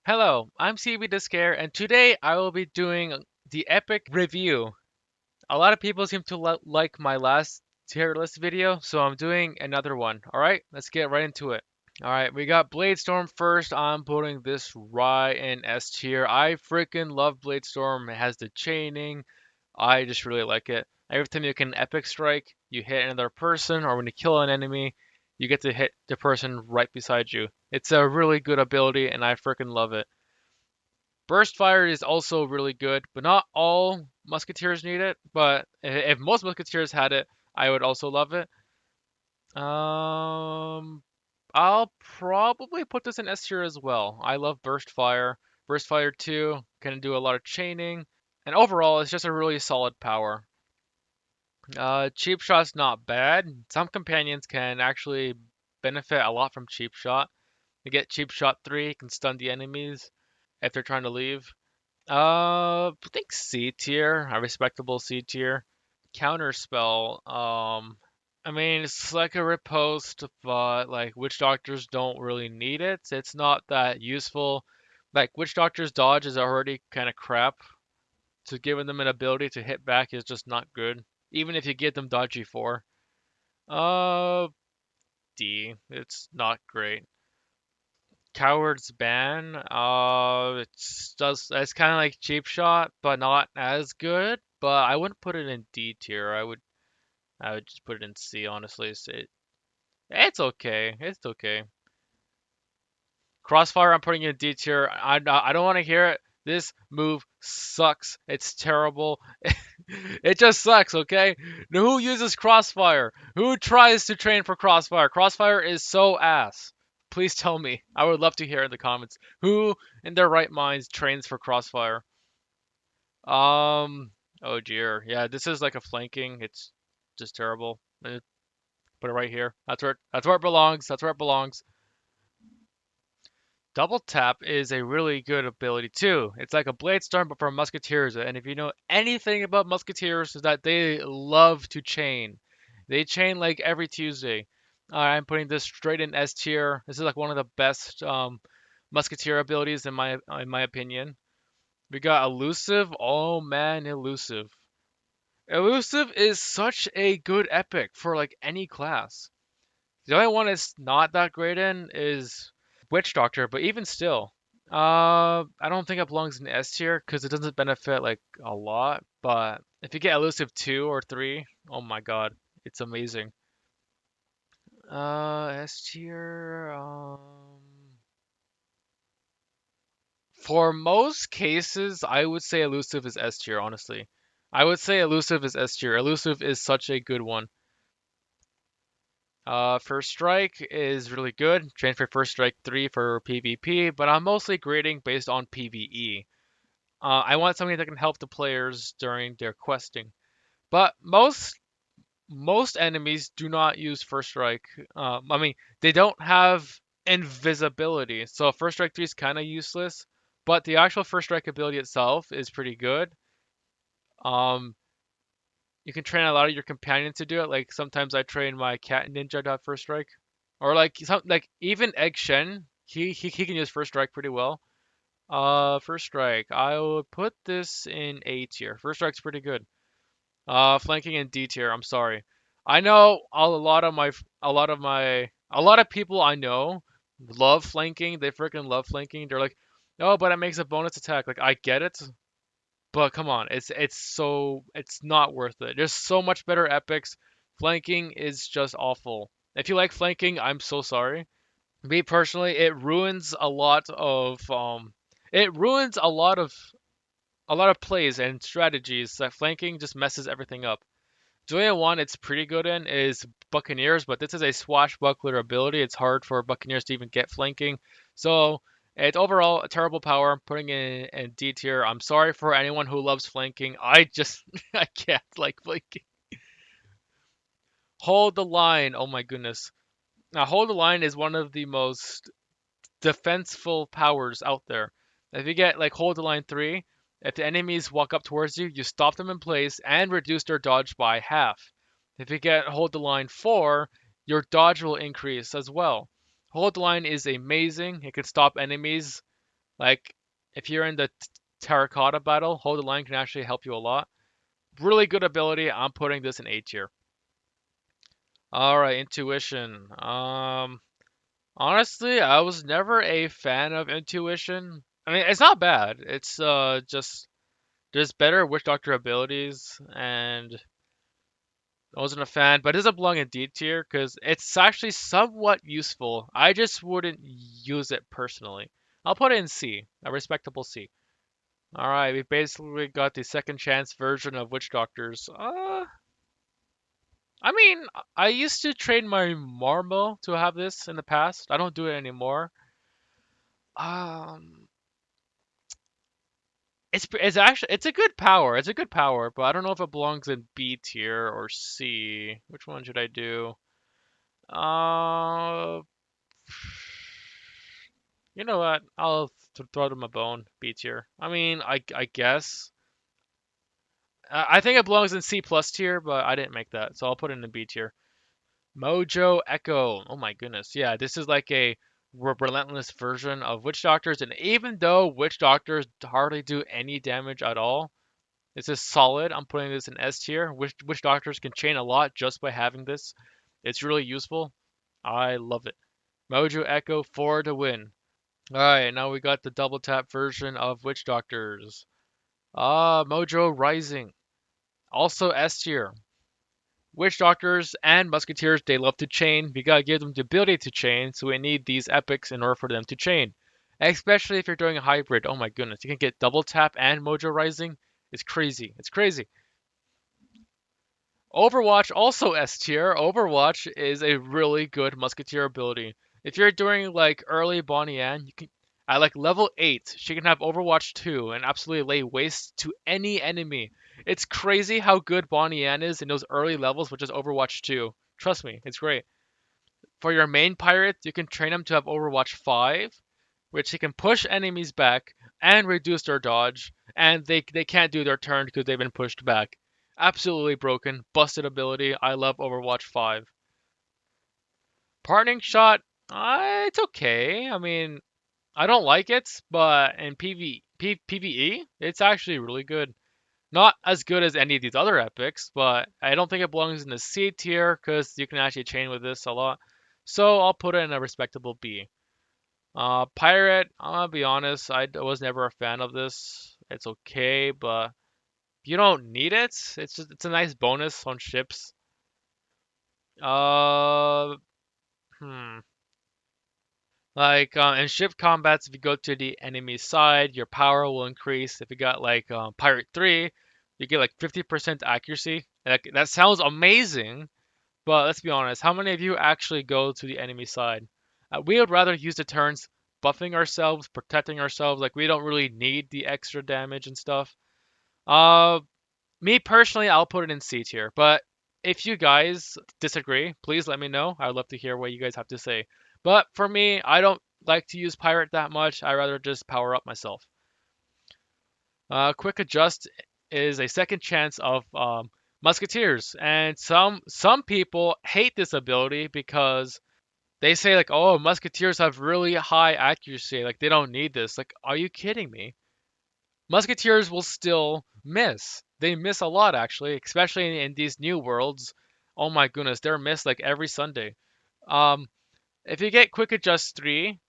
Hello, I'm CB Discare, and today I will be doing the epic review. A lot of people seem to like my last tier list video, so I'm doing another one. Alright, let's get right into it. Alright, we got Bladestorm first. I'm putting this right in S tier. I freaking love Bladestorm. It has the chaining. I just really like it. Every time you can epic strike, you hit another person, or when you kill an enemy, you get to hit the person right beside you. It's a really good ability, and I freaking love it. Burst fire is also really good, but not all musketeers need it. But if most musketeers had it, I would also love it. Um, I'll probably put this in S tier as well. I love burst fire. Burst fire 2 can do a lot of chaining, and overall, it's just a really solid power. Cheap shot's not bad. Some companions can actually benefit a lot from cheap shot. You get cheap shot 3, can stun the enemies if they're trying to leave. I think C tier, a respectable C tier. Counterspell. I mean, it's like a riposte, but like witch doctors don't really need it. It's not that useful. Like witch doctors dodge is already kind of crap. So giving them an ability to hit back is just not good. Even if you give them dodgy 4. Uh, D. It's not great. Coward's Ban. It's kind of like Cheap Shot, but not as good. But I wouldn't put it in D tier. I would just put it in C. Honestly, it's okay. It's okay. Crossfire, I'm putting in D tier. I don't want to hear it. This move sucks. It's terrible. It just sucks. Okay. Who uses Crossfire? Who tries to train for Crossfire? Crossfire is so ass. Please tell me. I would love to hear in the comments. Who in their right minds trains for Crossfire? Oh dear. Yeah, this is like a flanking. It's just terrible. Put it right here. That's where it belongs. That's where it belongs. Double tap is a really good ability too. It's like a blade storm but for musketeers. And if you know anything about musketeers, is that they love to chain. They chain like every Tuesday. I'm putting this straight in S tier. This is like one of the best musketeer abilities in my opinion. We got elusive. Oh man, elusive. Elusive is such a good epic for like any class. The only one it's not that great in is Witch Doctor, but even still, I don't think it belongs in S tier because it doesn't benefit like a lot. But if you get elusive 2 or 3, oh my god, it's amazing. S tier. For most cases, I would say elusive is S tier. Honestly, I would say elusive is S tier. Elusive is such a good one. First Strike is really good. Train for First Strike 3 for PvP, but I'm mostly grading based on PvE. I want something that can help the players during their questing. But most enemies do not use First Strike. I mean, they don't have invisibility, so First Strike 3 is kind of useless. But the actual First Strike ability itself is pretty good. Um, you can train a lot of your companions to do it. Like sometimes I train my cat ninja to have First Strike, or like even Egg Shen, he can use First Strike pretty well. First Strike, I would put this in A tier. First Strike's pretty good. Flanking in D tier. I'm sorry. I know a lot of people I know love flanking. They freaking love flanking. They're like, oh, but it makes a bonus attack. Like I get it, but come on, it's not worth it. There's so much better epics. Flanking is just awful. If you like flanking, I'm so sorry. Me personally, it ruins a lot of plays and strategies. That flanking just messes everything up. Doing one it's pretty good in is Buccaneers, but this is a swashbuckler ability. It's hard for Buccaneers to even get flanking. So it's overall a terrible power. I'm putting it in D tier. I'm sorry for anyone who loves flanking. I just I can't like flanking. Hold the line. Oh my goodness. Now hold the line is one of the most defenseful powers out there. If you get like hold the line 3, if the enemies walk up towards you, you stop them in place and reduce their dodge by half. If you get hold the line 4, your dodge will increase as well. Hold the line is amazing. It can stop enemies Like if you're in the terracotta battle, hold the line can actually help you a lot. Really good ability. I'm putting this in A tier. All right, intuition. Honestly, I was never a fan of intuition. I mean, it's not bad. It's just there's better witch doctor abilities, and I wasn't a fan. But it doesn't belong in D tier because it's actually somewhat useful. I just wouldn't use it personally. I'll put it in C, a respectable C. All right, we basically got the second chance version of witch doctors. I mean, I used to train my Marmo to have this in the past. I don't do it anymore. Um, it's a good power. It's a good power, but I don't know if it belongs in B tier or C. Which one should I do? Uh, you know what? I'll throw them a bone. B tier. I mean, I guess. I think it belongs in C plus tier, but I didn't make that, so I'll put it in B tier. Mojo Echo. Oh my goodness. Yeah, this is like a relentless version of Witch Doctors, and even though Witch Doctors hardly do any damage at all, this is solid. I'm putting this in S tier. Witch Doctors can chain a lot just by having this. It's really useful. I love it. Mojo Echo for the win. Alright, now we got the double tap version of Witch Doctors. Mojo Rising. Also S tier. Witch Doctors and Musketeers, they love to chain. We gotta give them the ability to chain, so we need these epics in order for them to chain. Especially if you're doing a hybrid. Oh my goodness, you can get double tap and Mojo Rising. It's crazy. It's crazy. Overwatch also S tier. Overwatch is a really good Musketeer ability. If you're doing like early Bonnie Ann, you can at like level 8, she can have Overwatch 2 and absolutely lay waste to any enemy. It's crazy how good Bonnie Ann is in those early levels with just Overwatch 2. Trust me, it's great. For your main pirate, you can train him to have Overwatch 5, which he can push enemies back and reduce their dodge, and they can't do their turn because they've been pushed back. Absolutely broken, busted ability. I love Overwatch 5. Parting shot, it's okay. I mean, I don't like it, but in PvE, it's actually really good. Not as good as any of these other epics, but I don't think it belongs in the C tier because you can actually chain with this a lot. So I'll put it in a respectable B. Pirate, I'm gonna be honest, was never a fan of this. It's okay, but you don't need it. It's a nice bonus on ships. Uh, hmm. Like in ship combats, if you go to the enemy side, your power will increase. If you got like Pirate 3, you get like 50% accuracy. Like, that sounds amazing, but let's be honest, how many of you actually go to the enemy side? We would rather use the turns buffing ourselves, protecting ourselves. Like, we don't really need the extra damage and stuff. Uh, Me personally, I'll put it in C tier. But if you guys disagree, please let me know. I'd love to hear what you guys have to say. But for me, I don't like to use pirate that much. I rather just power up myself. Quick adjust is a second chance of musketeers, and some people hate this ability because they say like, oh, musketeers have really high accuracy. Like, they don't need this. Like, are you kidding me? Musketeers will still miss. They miss a lot, actually, especially in these new worlds. Oh my goodness, they're missed like every Sunday. Um, if you get Quick Adjust 3,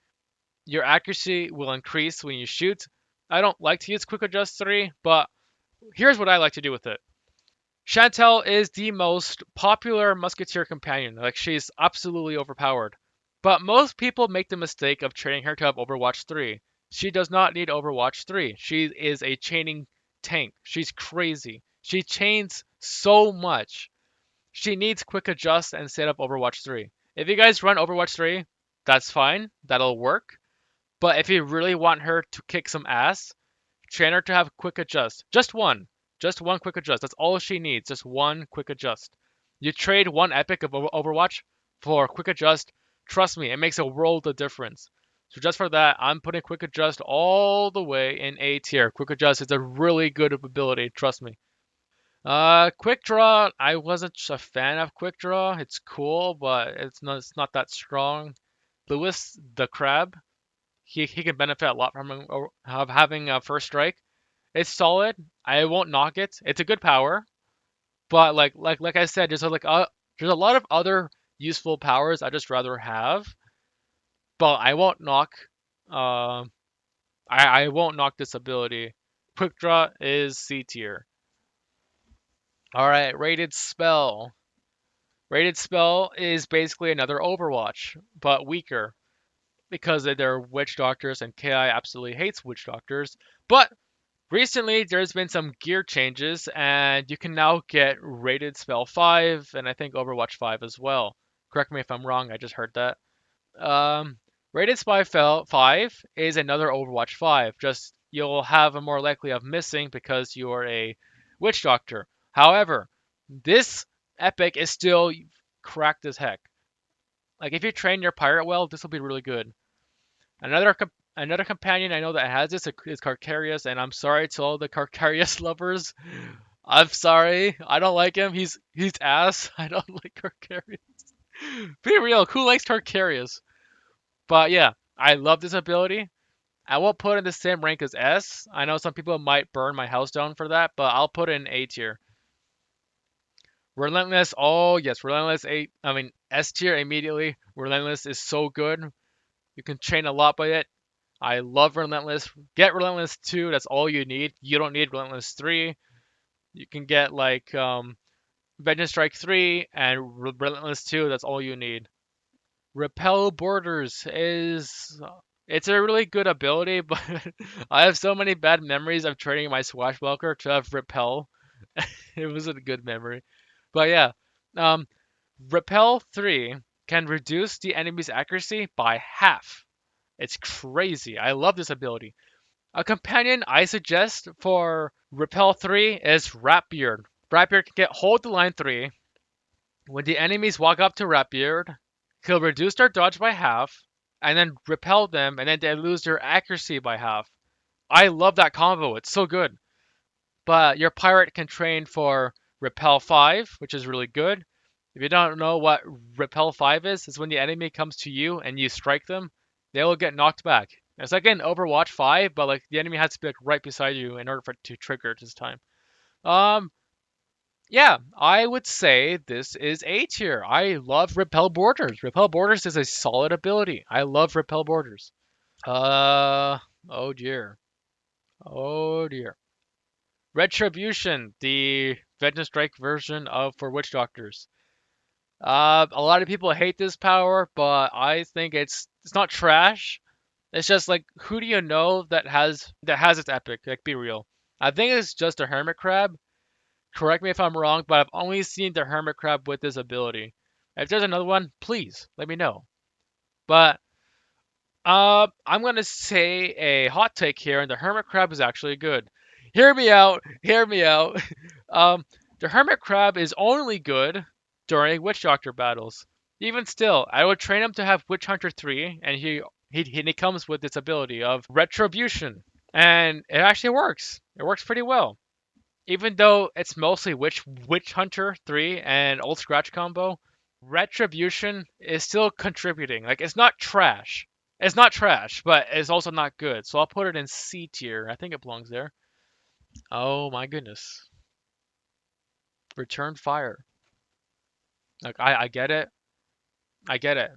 your accuracy will increase when you shoot. I don't like to use Quick Adjust 3, but here's what I like to do with it. Chantel is the most popular musketeer companion. Like, she's absolutely overpowered. But most people make the mistake of training her to have Overwatch 3. She does not need Overwatch 3. She is a chaining tank. She's crazy. She chains so much. She needs quick adjust and set up Overwatch 3. If you guys run Overwatch 3, that's fine. That'll work. But if you really want her to kick some ass, trainer to have quick adjust. Just one. Just one quick adjust. That's all she needs. Just one quick adjust. You trade one epic of Overwatch for quick adjust. Trust me, it makes a world of difference. So just for that, I'm putting quick adjust all the way in A tier. Quick adjust is a really good ability. Trust me. Quick draw. I wasn't a fan of quick draw. It's cool, but it's not that strong. Lewis the crab. he can benefit a lot from having a first strike. It's solid. I won't knock it. It's a good power, but like I said, there's a lot of other useful powers I just rather have, but I won't knock. Um, I won't knock this ability. Quick Draw is C tier. All right, rated spell. Rated spell is basically another Overwatch, but weaker because they're witch doctors and KI absolutely hates witch doctors. But recently there's been some gear changes and you can now get rated spell 5 and I think Overwatch 5 as well. Correct me if I'm wrong, I just heard that. Um, rated spell 5 is another Overwatch 5, just you'll have a more likely of missing because you're a witch doctor. However, this epic is still cracked as heck. Like if you train your pirate well, this will be really good. Another companion I know that has this is Carcarius, and I'm sorry to all the Carcarius lovers. I'm sorry, I don't like him. He's ass. I don't like Carcarius. Be real, who likes Carcarius? But yeah, I love this ability. I won't put it in the same rank as S. I know some people might burn my house down for that, but I'll put it in A tier. Relentless, oh yes, Relentless A. I mean S tier immediately. Relentless is so good. You can chain a lot by it. I love Relentless. Get Relentless 2, that's all you need. You don't need Relentless 3. You can get like Vengeance Strike 3 and Relentless 2, that's all you need. Repel Borders is it's a really good ability, but I have so many bad memories of training my Swashbuckler to have Repel. It wasn't a good memory. But yeah, um, Repel 3 can reduce the enemy's accuracy by half. It's crazy. I love this ability. A companion I suggest for Repel 3 is Ratbeard. Ratbeard can get hold the line 3. When the enemies walk up to Ratbeard, he'll reduce their dodge by half, and then repel them, and then they lose their accuracy by half. I love that combo. It's so good. But your pirate can train for Repel 5, which is really good. If you don't know what Repel 5 is, it's when the enemy comes to you and you strike them, they will get knocked back. It's like in Overwatch 5, but like the enemy has to be like right beside you in order for it to trigger this time. Um, yeah, I would say this is A tier. I love Repel Borders. Repel Borders is a solid ability. I love Repel Borders. Uh, oh dear. Oh dear. Retribution, the Vengeance Strike version of for Witch Doctors. A lot of people hate this power, but I think it's not trash. It's just like who do you know that has its epic? Like be real. I think it's just a Hermit Crab. Correct me if I'm wrong, but I've only seen the Hermit Crab with this ability. If there's another one, please let me know. But I'm gonna say a hot take here, and the Hermit Crab is actually good. Hear me out. Hear me out. Um, the Hermit Crab is only good during Witch Doctor battles. Even still, I would train him to have Witch Hunter 3, and he comes with this ability of Retribution, and it actually works. It works pretty well. Even though it's mostly Witch Hunter 3 and Old Scratch combo, Retribution is still contributing. Like it's not trash. It's not trash, but it's also not good. So I'll put it in C tier. I think it belongs there. Oh my goodness. Return fire. Like I get it. I get it.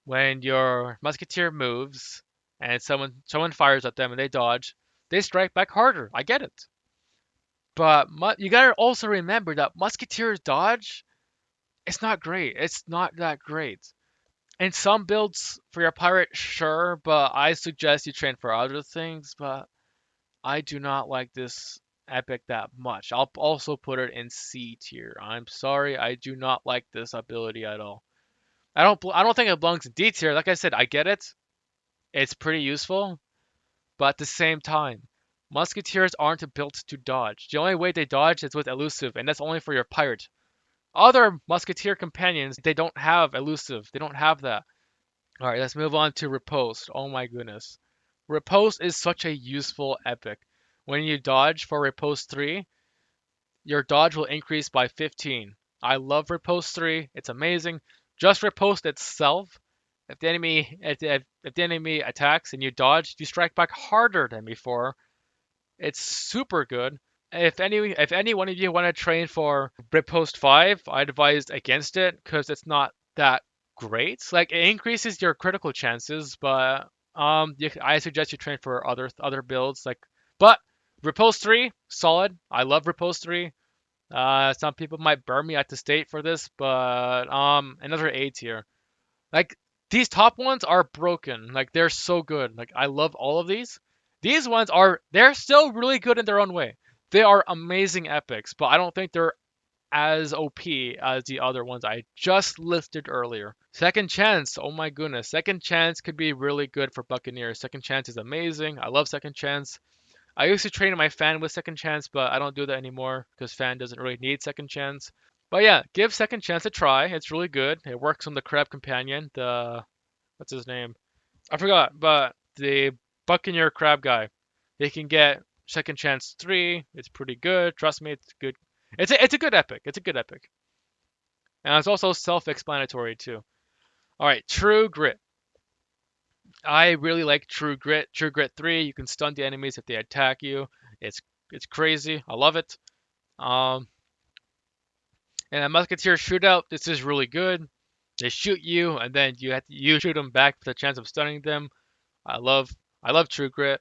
When your musketeer moves and someone fires at them and they dodge, they strike back harder. I get it. But you gotta also remember that musketeers dodge. It's not great. It's not that great. In some builds for your pirate, sure, but I suggest you train for other things. But I do not like this epic that much. I'll also put it in C tier. I'm sorry, I do not like this ability at all. I don't think it belongs in D tier. Like I said, I get it. It's pretty useful, but at the same time, musketeers aren't built to dodge. The only way they dodge is with elusive, and that's only for your pirate. Other musketeer companions, they don't have elusive. They don't have that. All right, let's move on to Riposte. Oh my goodness. Riposte is such a useful epic. When you dodge for Riposte 3, your dodge will increase by 15. I love Riposte 3. It's amazing. Just Riposte itself If the enemy attacks and you dodge, you strike back harder than before. It's super good. If any one of you want to train for Riposte 5, I advise against it because it's not that great. Like it increases your critical chances, but I suggest you train for other builds. But Riposte 3, solid. I love Riposte 3. Some people might burn me at the state for this, but another A tier. Like these top ones are broken. Like they're so good. Like I love all of these. These ones they're still really good in their own way. They are amazing epics, but I don't think they're as OP as the other ones I just listed earlier. Second Chance, oh my goodness. Second Chance could be really good for Buccaneers. Second Chance is amazing. I love Second Chance. I used to train my fan with Second Chance, but I don't do that anymore because fan doesn't really need Second Chance. But yeah, give Second Chance a try. It's really good. It works on the Crab Companion. The what's his name? I forgot, but the Buccaneer Crab guy. He can get Second Chance 3. It's pretty good. Trust me, it's good. It's a good epic. It's a good epic. And it's also self-explanatory too. All right, True Grit. I really like True Grit. True Grit 3, you can stun the enemies if they attack you. It's it's crazy. I love it. Um, and a Musketeer shootout, this is really good. They shoot you, and then you shoot them back for the chance of stunning them. I love I love True Grit.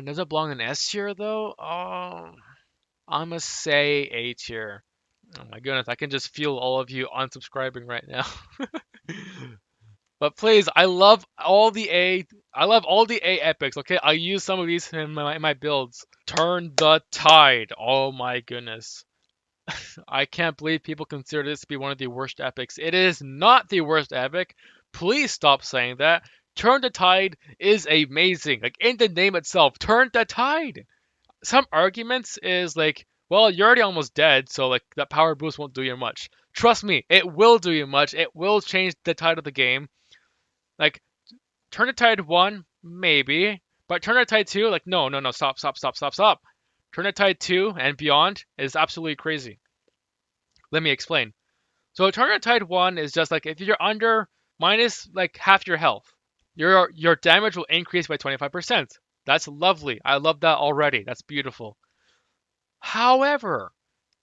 Does it belong in S tier though? I'm gonna say A tier. Oh my goodness, I can just feel all of you unsubscribing right now. But please, I love all the A epics. Okay, I use some of these in my builds. Turn the Tide. Oh my goodness. I can't believe people consider this to be one of the worst epics. It is not the worst epic. Please stop saying that. Turn the Tide is amazing. Like in the name itself, turn the tide. Some arguments is like, well, you're already almost dead, so like that power boost won't do you much. Trust me, it will do you much. It will change the tide of the game. Like turn the tide 1, maybe, but turn the tide 2, like no, no, no, stop, stop, stop, stop, stop. Turn the tide 2 and beyond is absolutely crazy. Let me explain. So Turn Tide 1 is just like if you're under minus like half your health, your damage will increase by 25%. That's lovely. I love that already. That's beautiful. However,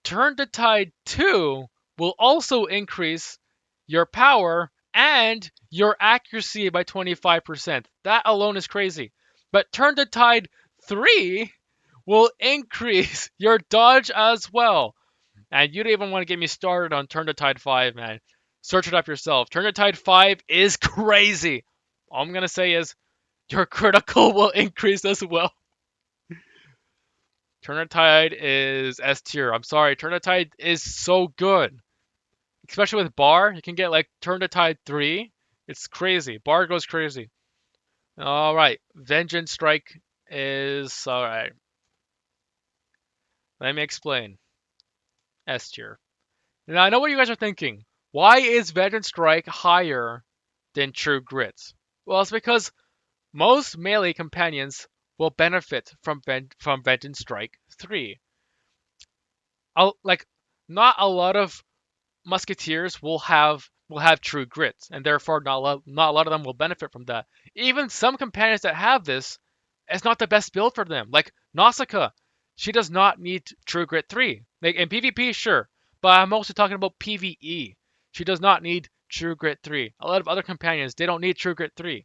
Turn the Tide 2 will also increase your power and your accuracy by 25%. That alone is crazy. But Turn the Tide 3 will increase your dodge as well. And you don't even want to get me started on Turn the Tide 5, man. Search it up yourself. Turn the Tide 5 is crazy. All I'm going to say is your critical will increase as well. Turn the Tide is S tier. I'm sorry. Turn the Tide is so good. Especially with Bar, you can get like Turn the Tide 3. It's crazy. Bar goes crazy. All right. Vengeance Strike is all right. Let me explain. S tier. Now I know what you guys are thinking. Why is Vengeance Strike higher than True Grit? Well, it's because most melee companions will benefit from Vengeance Strike 3. Like, not a lot of musketeers will have True Grit, and therefore not a lot of them will benefit from that. Even some companions that have this, it's not the best build for them. Like Nausicaa, she does not need True Grit 3. Like in PvP, sure, but I'm mostly talking about PvE. She does not need True Grit 3. A lot of other companions, they don't need True Grit 3.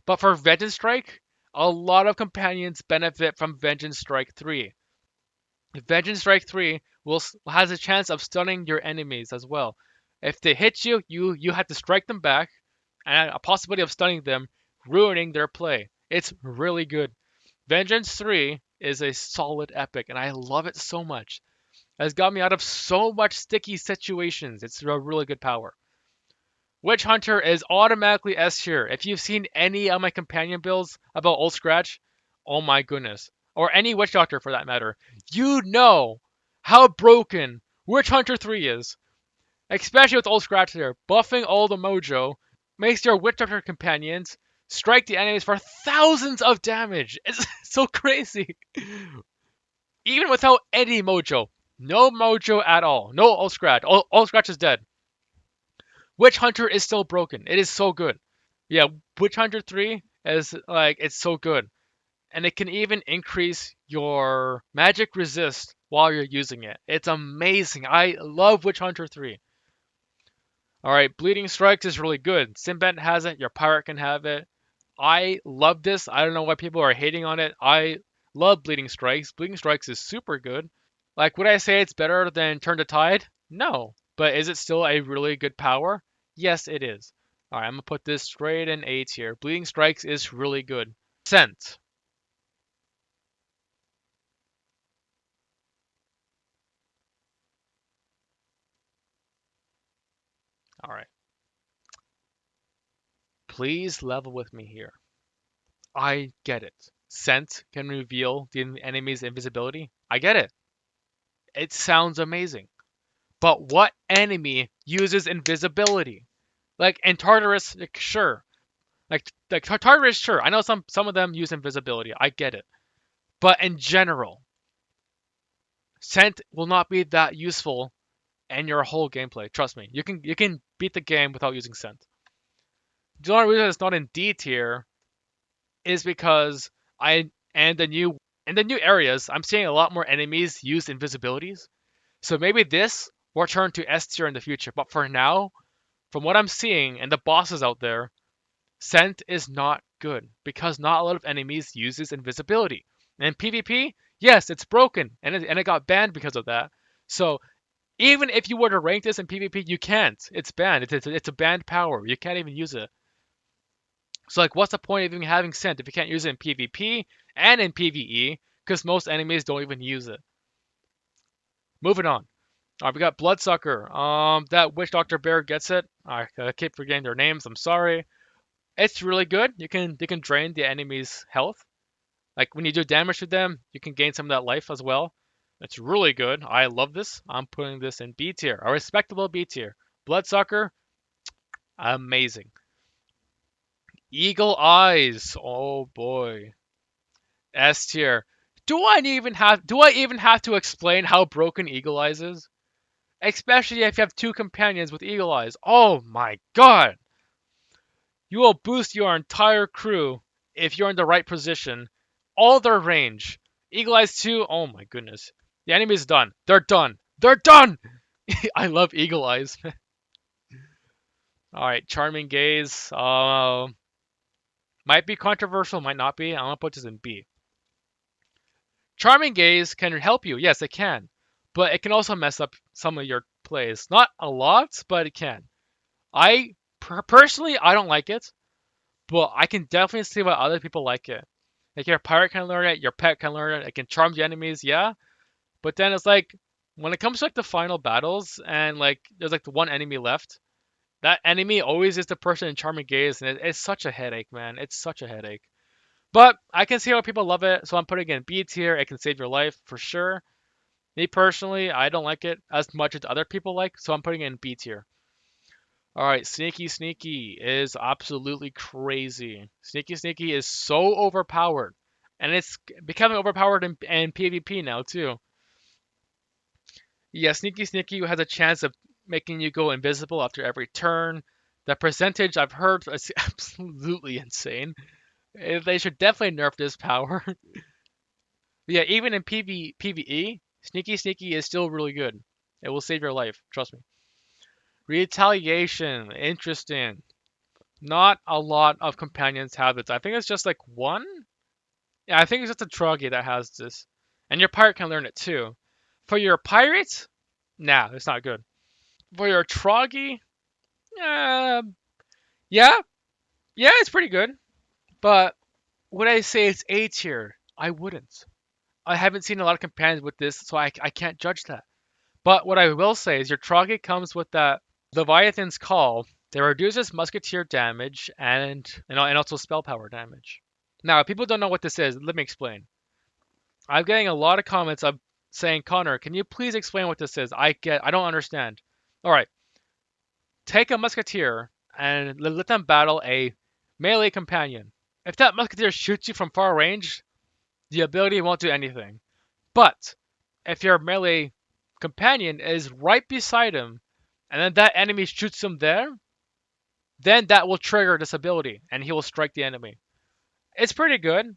But for Vengeance Strike, a lot of companions benefit from Vengeance Strike 3. Vengeance Strike 3 has a chance of stunning your enemies as well. If they hit you, you have to strike them back, and a possibility of stunning them, ruining their play. It's really good. Vengeance 3 is a solid epic, and I love it so much. It has got me out of so much sticky situations. It's a really good power. Witch Hunter is automatically S tier. If you've seen any of my companion builds about Old Scratch, oh my goodness. Or any Witch Doctor for that matter, you know how broken Witch Hunter 3 is. Especially with Old Scratch there. Buffing all the mojo makes your Witch Doctor companions strike the enemies for thousands of damage. It's so crazy. Even without any mojo. No mojo at all. No Old Scratch. Old Scratch is dead. Witch Hunter is still broken. It is so good. Yeah, Witch Hunter 3 is like it's so good. And it can even increase your magic resist while you're using it. It's amazing. I love Witch Hunter 3. All right, Bleeding Strikes is really good. Sinbad has it, your pirate can have it. I love this. I don't know why people are hating on it. I love Bleeding Strikes. Bleeding Strikes is super good. Like, would I say it's better than Turn the Tide? No. But is it still a really good power? Yes, it is. All right, I'm gonna put this straight in A tier. Bleeding Strikes is really good. Scent. All right, please level with me here. I get it. Scent can reveal the enemy's invisibility. I get it. It sounds amazing. But what enemy uses invisibility? Like in Tartarus, like, sure. Like Tartarus, sure. I know some of them use invisibility. I get it. But in general, scent will not be that useful in your whole gameplay. Trust me. You can beat the game without using scent. The only reason it's not in D tier is because I and the new in the new areas, I'm seeing a lot more enemies use invisibilities. So maybe this will turn to S tier in the future. But for now, from what I'm seeing and the bosses out there, Scent is not good because not a lot of enemies uses invisibility. And PvP, yes, it's broken and it got banned because of that. So even if you were to rank this in PvP, you can't. It's banned. It's a banned power. You can't even use it. So like, what's the point of even having Scent if you can't use it in PvP and in PvE? Because most enemies don't even use it. Moving on. We got Bloodsucker. That Witch Doctor Bear gets it. I keep forgetting their names. I'm sorry. It's really good. You can drain the enemy's health. Like when you do damage to them, you can gain some of that life as well. It's really good. I love this. I'm putting this in B tier, a respectable B tier. Bloodsucker, amazing. Eagle Eyes, oh boy. S tier. Do I even have to explain how broken Eagle Eyes is? Especially if you have two companions with Eagle Eyes. Oh my god! You will boost your entire crew if you're in the right position. All their range. Eagle Eyes 2, oh my goodness. The enemy's done. They're done. They're done! I love Eagle Eyes. Alright, Charming Gaze. Might be controversial, might not be. I'm gonna put this in B. Charming Gaze can help you. Yes, it can. But it can also mess up some of your plays. Not a lot, but it can. Personally, I don't like it. But I can definitely see why other people like it. Like your pirate can learn it, your pet can learn it, it can charm the enemies, yeah. But then it's like when it comes to like the final battles and like there's like the one enemy left, that enemy always is the person in charming gaze, and it's such a headache, man. It's such a headache. But I can see how people love it, so I'm putting it in B tier. It can save your life for sure. Me personally, I don't like it as much as other people like, so I'm putting it in B tier. All right, Sneaky Sneaky is absolutely crazy. Sneaky Sneaky is so overpowered, and it's becoming overpowered in PvP now too. Yeah, Sneaky Sneaky has a chance of making you go invisible after every turn. The percentage I've heard is absolutely insane. They should definitely nerf this power. Yeah, even in PvE, Sneaky Sneaky is still really good. It will save your life, trust me. Retaliation, interesting. Not a lot of companions have it. I think it's just like one. Yeah, I think it's just a Troggy that has this, and your pirate can learn it too. For your pirate, nah, it's not good. For your Troggy, uh, yeah, yeah, it's pretty good. But would I say it's A tier? I wouldn't. I haven't seen a lot of companions with this, so I can't judge that. But what I will say is your Troggy comes with that Leviathan's Call that reduces musketeer damage and also spell power damage. Now, if people don't know what this is, let me explain. I'm getting a lot of comments of saying, Connor, can you please explain what this is? I don't understand. All right, take a musketeer and let them battle a melee companion. If that musketeer shoots you from far range, the ability won't do anything. But if your melee companion is right beside him, and then that enemy shoots him there, then that will trigger this ability, and he will strike the enemy. It's pretty good,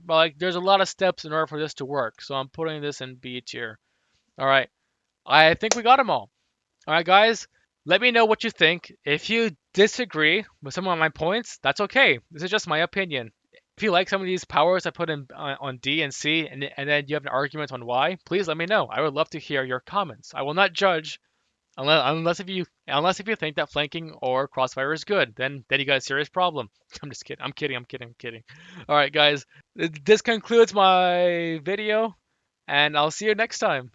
but like there's a lot of steps in order for this to work. So I'm putting this in B tier. All right, I think we got them all. All right, guys, let me know what you think. If you disagree with some of my points, that's okay. This is just my opinion. If you like some of these powers I put in on D and C, and then you have an argument on why, please let me know. I would love to hear your comments. I will not judge unless if you think that flanking or crossfire is good. Then you got a serious problem. I'm just kidding. I'm kidding. I'm kidding. I'm kidding. All right, guys, this concludes my video, and I'll see you next time.